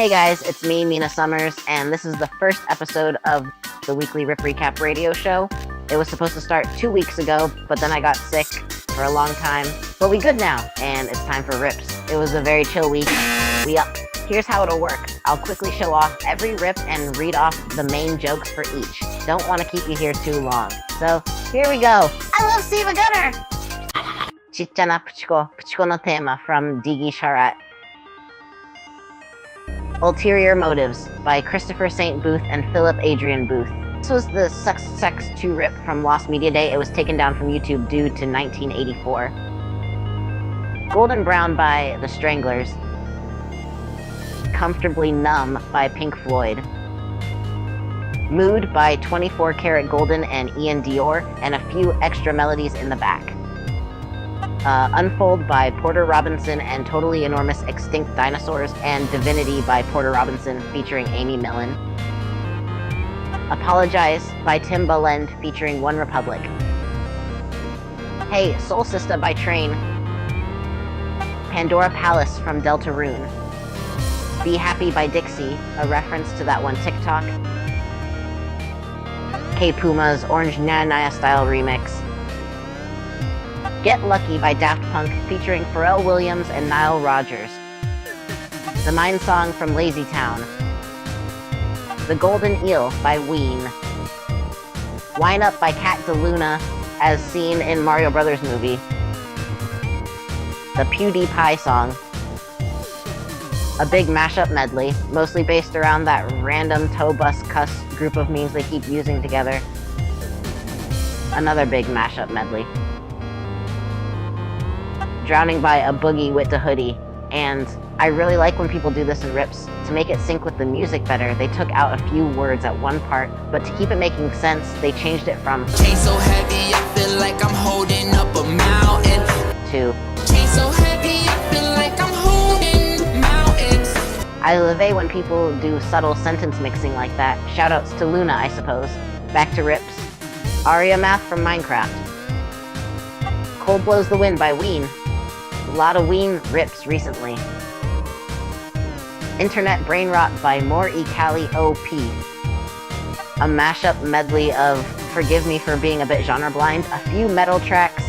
Hey guys, it's me, Mina Summers, and this is the first episode of the weekly Rip Recap radio show. It was supposed to start 2 weeks ago, but then I got sick for a long time. But we good now, and it's time for rips. It was a very chill week. We up. Here's how it'll work. I'll quickly show off every rip and read off the main jokes for each. Don't want to keep you here too long. So, here we go. I love SiIvaGunner! Chichana Puchko no Tema from Digi Sharat. Ulterior Motives by Christopher St. Booth and Philip Adrian Booth. This was the Sex 2 rip from Lost Media Day. It was taken down from YouTube due to 1984. Golden Brown by The Stranglers. Comfortably Numb by Pink Floyd. Mood by 24 Karat Golden and Ian Dior, and a few extra melodies in the back. Unfold by Porter Robinson and Totally Enormous Extinct Dinosaurs, and Divinity by Porter Robinson featuring Amy Millan. Apologize by Tim Bolend featuring One Republic. Hey, Soul Sister by Train. Pandora Palace from Deltarune. Be Happy by Dixie, a reference to that one TikTok. K Puma's Orange Naya style remix. Get Lucky by Daft Punk featuring Pharrell Williams and Nile Rodgers. The Mine Song from Lazy Town. The Golden Eel by Ween. Wine Up by Cat DeLuna as seen in Mario Brothers movie. The PewDiePie song. A big mashup medley, mostly based around that random toe bus cuss group of memes they keep using together. Another big mashup medley. Drowning by A Boogie with the Hoodie. And I really like when people do this in rips. To make it sync with the music better, they took out a few words at one part, but to keep it making sense, they changed it from chain so heavy, I feel like I'm holding up a mountain, to chain so heavy, I feel like I'm holding mountains. I love it when people do subtle sentence mixing like that. Shoutouts to Luna, I suppose. Back to rips. Aria Math from Minecraft. Cold Blows the Wind by Ween. A lot of Ween rips recently. Internet Brain Rot by More E. Cali OP. A mashup medley of Forgive Me for Being a Bit Genre Blind, a few metal tracks.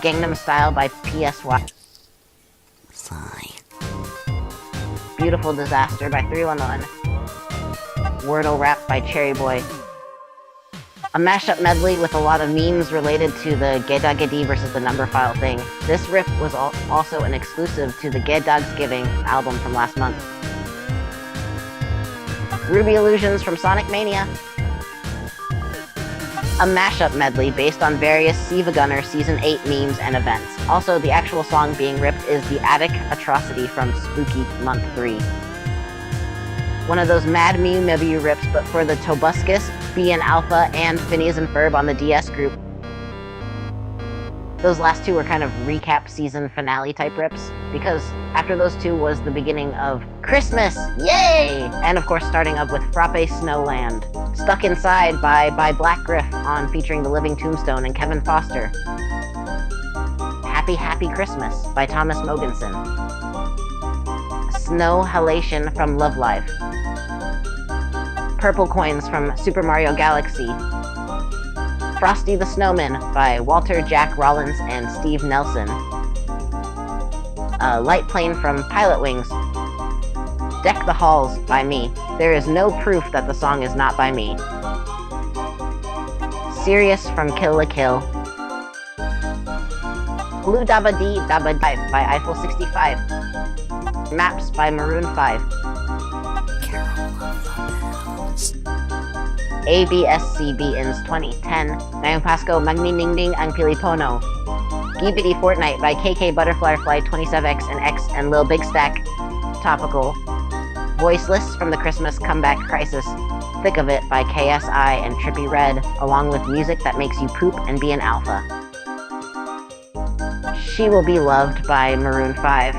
Gangnam Style by PSY. Beautiful Disaster by 311. Wordle Rap by Cherry Boy. A mashup medley with a lot of memes related to the Gedagedi versus the number file thing. This rip was also an exclusive to the Gedagsgiving album from last month. Ruby Illusions from Sonic Mania. A mashup medley based on various SiIvaGunner Season 8 memes and events. Also, the actual song being ripped is The Attic Atrocity from Spooky Month 3. One of those Mad Mew rips, but for the Tobuscus, B and Alpha, and Phineas and Ferb on the DS group. Those last two were kind of recap season finale type rips, because after those two was the beginning of Christmas, yay! And of course starting up with Frappe Snowland. Stuck Inside by Black Griff on featuring The Living Tombstone and Kevin Foster. Happy Happy Christmas by Thomas Mogensen. Snow Halation from Love Live. Purple Coins from Super Mario Galaxy. Frosty the Snowman by Walter Jack Rollins and Steve Nelson. Light Plane from Pilot Wings. Deck the Halls by me. There is no proof that the song is not by me. Serious from Kill la Kill. Blue Dabba Dee Dabba Dive by Eiffel 65. Maps by Maroon 5. ABSCB ins 2010. Ngayong Pasko magniningding ang Pilipono. Gibidi Fortnite by KK Butterfly Fly 27X and X and Lil Big Stack. Topical. Voiceless from the Christmas Comeback Crisis. Thick of It by KSI and Trippy Red, along with music that makes you poop and be an alpha. She Will Be Loved by Maroon 5.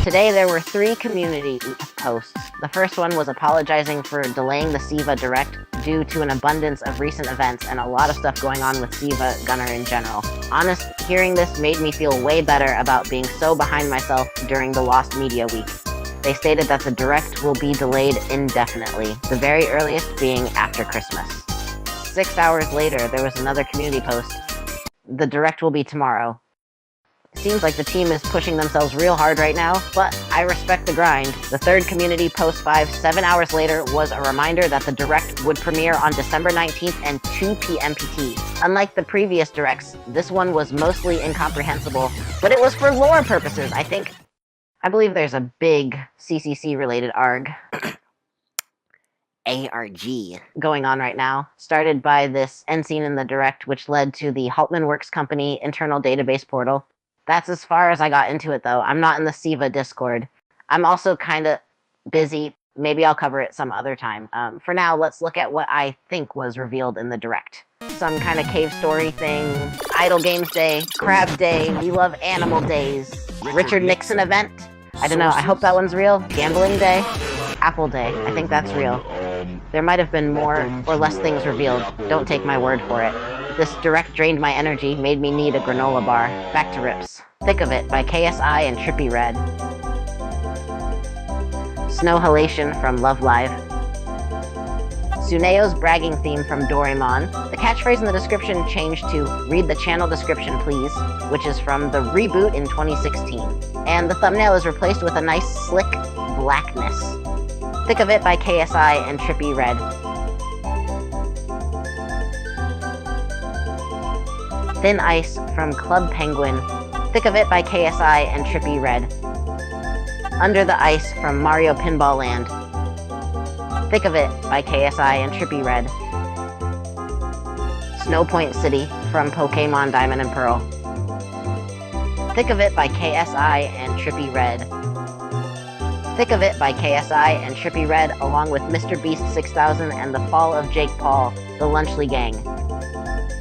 Today there were 3 community posts. The first one was apologizing for delaying the SiIva Direct due to an abundance of recent events and a lot of stuff going on with SiIvaGunner in general. Honest, hearing this made me feel way better about being so behind myself during the Lost Media Week. They stated that the Direct will be delayed indefinitely, the very earliest being after Christmas. 6 hours later, there was another community post. The Direct will be tomorrow. Seems like the team is pushing themselves real hard right now, but I respect the grind. The third community post 7 hours later was a reminder that the Direct would premiere on December 19th and 2 p.m. PT. Unlike the previous Directs, this one was mostly incomprehensible, but it was for lore purposes, I believe there's a big CCC-related ARG. ARG going on right now, started by this end scene in the Direct, which led to the Haltman Works Company internal database portal. That's as far as I got into it, though. I'm not in the SiIva Discord. I'm also kind of busy. Maybe I'll cover it some other time. For now, let's look at what I think was revealed in the Direct. Some kind of cave story thing, Idle Games Day, Crab Day, We Love Animal Days, Richard Nixon event. I don't know, I hope that one's real. Gambling Day, Apple Day. I think that's real. There might have been more or less things revealed. Don't take my word for it. This Direct drained my energy, made me need a granola bar. Back to rips. Thick of It by KSI and Trippy Red. Snow Halation from Love Live. Tsuneyo's bragging theme from Doraemon. The catchphrase in the description changed to "Read the channel description, please," which is from the reboot in 2016. And the thumbnail is replaced with a nice slick blackness. Thick of It by KSI and Trippy Red. Thin Ice from Club Penguin. Thick of It by KSI and Trippy Red. Under the Ice from Mario Pinball Land. Thick of It by KSI and Trippy Red. Snow Point City from Pokemon Diamond and Pearl. Thick of It by KSI and Trippy Red. Thick of It by KSI and Trippy Red, along with Mr. Beast 6000 and The Fall of Jake Paul, the Lunchley Gang.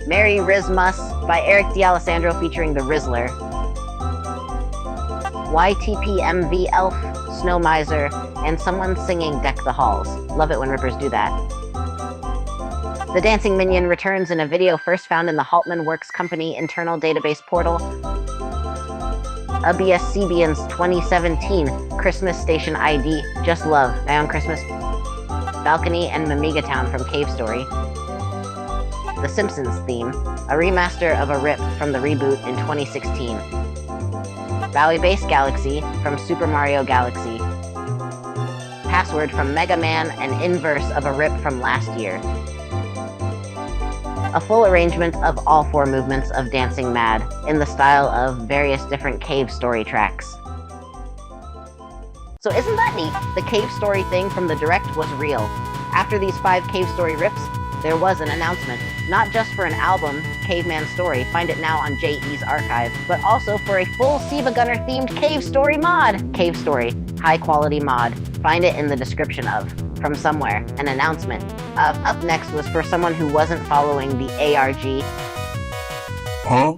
Merry Rizmas by Eric D'Alessandro featuring the Rizzler. YTPMV Elf, Snow Miser, and someone singing Deck the Halls. Love it when rippers do that. The Dancing Minion returns in a video first found in the Haltman Works Company internal database portal. ABS Sebian's 2017 Christmas Station ID, Just Love, Now on Christmas, Balcony, and Mamiga Town from Cave Story. The Simpsons theme, a remaster of a rip from the reboot in 2016. Valley Base Galaxy from Super Mario Galaxy. Password from Mega Man, an inverse of a rip from last year. A full arrangement of all 4 movements of Dancing Mad, in the style of various different Cave Story tracks. So isn't that neat? The Cave Story thing from the Direct was real. After these 5 Cave Story rips, there was an announcement, not just for an album, Caveman Story, find it now on JE's archive, but also for a full SiIvaGunner themed Cave Story mod. Cave Story, high quality mod. Find it in the description of, from somewhere, an announcement. Up next was for someone who wasn't following the ARG. Huh?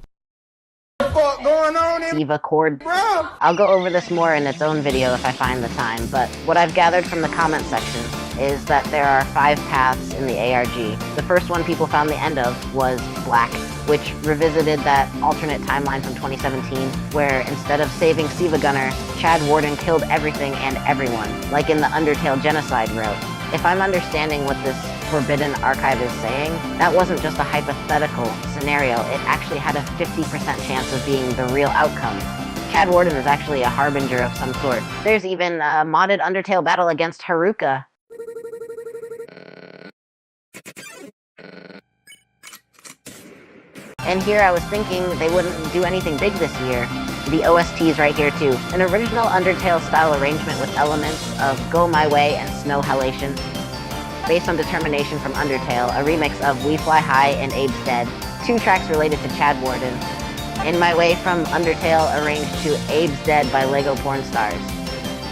What going on in SiIva chord. bro? I'll go over this more in its own video if I find the time, but what I've gathered from the comment section is that there are 5 paths in the ARG. The first one people found the end of was Black, which revisited that alternate timeline from 2017, where instead of saving SiIvaGunner, Chad Warden killed everything and everyone, like in the Undertale genocide route. If I'm understanding what this Forbidden Archive is saying, that wasn't just a hypothetical scenario, it actually had a 50% chance of being the real outcome. Chad Warden is actually a harbinger of some sort. There's even a modded Undertale battle against Haruka. And here I was thinking they wouldn't do anything big this year. The OST is right here too. An original Undertale style arrangement with elements of Go My Way and Snow Halation. Based on Determination from Undertale, a remix of We Fly High and Abe's Dead. 2 tracks related to Chad Warden. In My Way from Undertale arranged to Abe's Dead by Lego Porn Stars.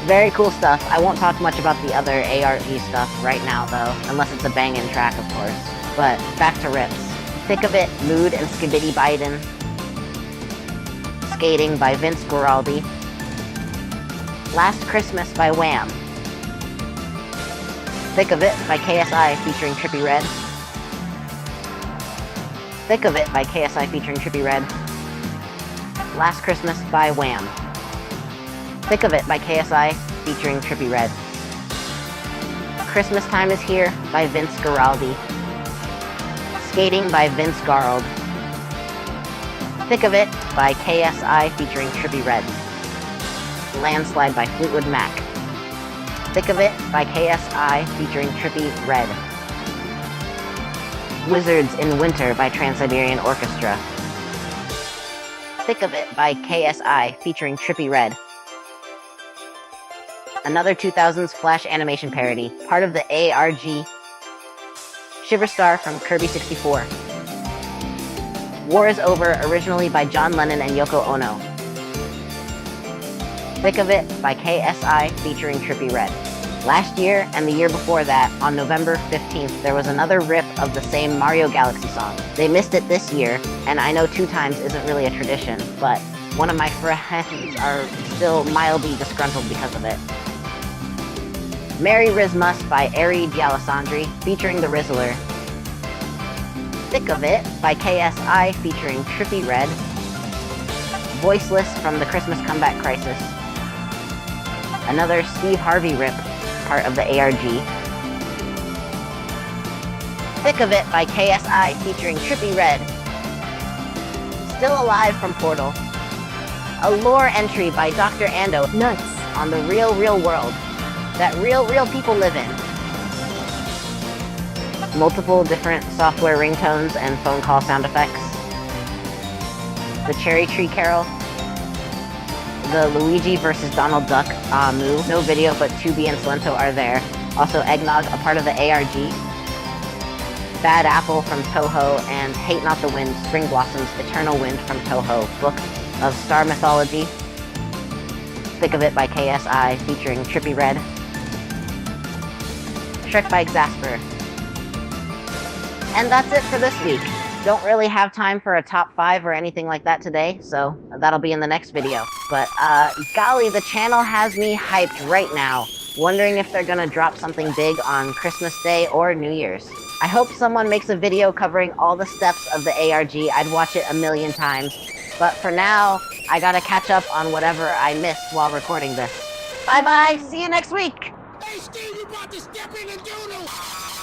Very cool stuff. I won't talk much about the other ARG stuff right now though, unless it's a bangin' track of course. But back to rips. Thick of It, Mood and Skibidi Biden. Skating by Vince Guaraldi. Last Christmas by Wham. Thick of It by KSI featuring Trippie Redd. Thick of It by KSI featuring Trippie Redd. Last Christmas by Wham. Thick of It by KSI featuring Trippie Redd. Christmas Time Is Here by Vince Guaraldi. Skating by Vince Garald. Thick of It by KSI featuring Trippie Redd. Landslide by Fleetwood Mac. Thick of It by KSI featuring Trippie Redd. Wizards in Winter by Trans-Siberian Orchestra. Thick of It by KSI featuring Trippie Redd. Another 2000s Flash animation parody, part of the ARG. Shiver Star from Kirby 64. War Is Over, originally by John Lennon and Yoko Ono. Thick of It by KSI featuring Trippie Redd. Last year and the year before that, on November 15th, there was another rip of the same Mario Galaxy song. They missed it this year, and I know 2 times isn't really a tradition, but one of my friends are still mildly disgruntled because of it. Merry Rizmus by Ari D'Alessandri, featuring the Rizzler. Thick of It by KSI featuring Trippie Redd. Voiceless from the Christmas Comeback Crisis. Another Steve Harvey rip, part of the ARG. Thick of It by KSI featuring Trippie Redd. Still Alive from Portal. A lore entry by Dr. Ando, nuts, on the real world that real people live in. Multiple different software ringtones and phone call sound effects. The Cherry Tree Carol. The Luigi vs. Donald Duck move. No video, but Tubi and Salento are there. Also Eggnog, a part of the ARG. Bad Apple from Toho, and Hate Not the Wind, Spring Blossoms, Eternal Wind from Toho, Book of Star Mythology. Thick of It by KSI featuring Trippie Redd. Shrek by Exasper. And that's it for this week. Don't really have time for a top 5 or anything like that today, so that'll be in the next video. But, golly, the channel has me hyped right now, wondering if they're gonna drop something big on Christmas Day or New Year's. I hope someone makes a video covering all the steps of the ARG. I'd watch it a million times. But for now, I gotta catch up on whatever I missed while recording this. Bye-bye, see you next week! Hey, Steve, you about to step in and do